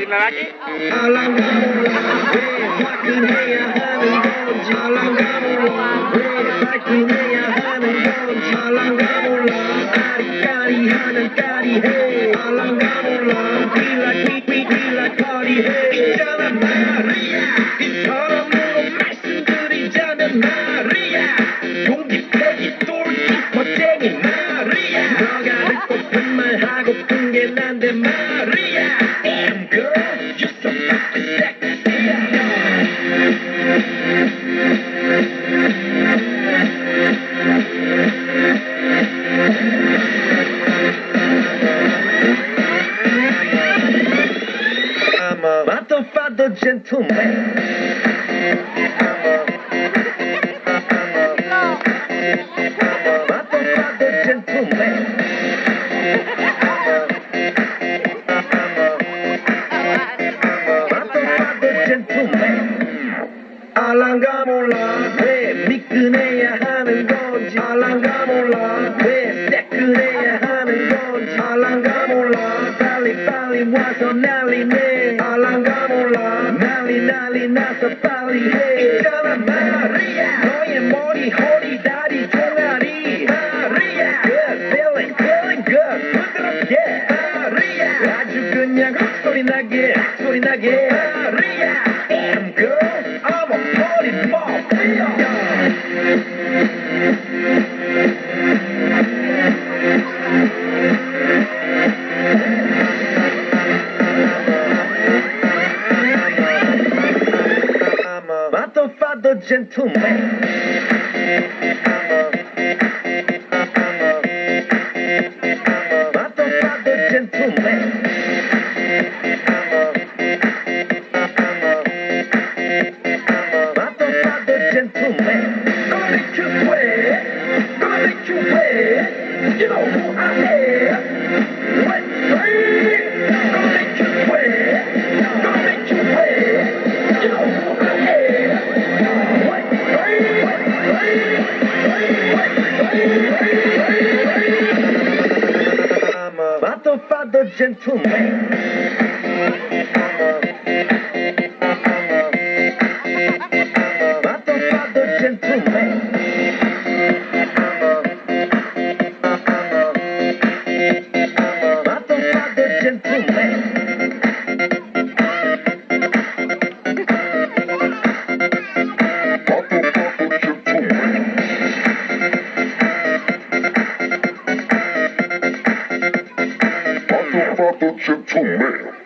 lalaki? I'm a motherfucker gentleman. Motherfucker gentleman. Motherfucker gentleman. 알랑가 몰라 왜 미끈해야 하는 건지 알랑가 몰라 왜 새끈해야 하는 건지 알랑가 몰라 빨리 와서 난리네 알랑가 몰라 난리 나서 빨리 해 있잖아 마리아 너의 머리 허리 다리 종아리 마리아 good feeling good 부드럽게 마리아 아주 그냥 헛소리 나게 마리아 I'm good I'm a party mafia I'm a motherfucker gentleman. Motherfucker gentleman. Motherfucker gentleman. Gonna make you wet. Gonna make you wet. You know who I am. Wet dream. Gonna make you wet. Gonna make you wet. You know who I am. Wet dream. I'm a motherfucker gentleman. Motherfucker gentleman. Motherfucker gentleman. Motherfucker gentleman.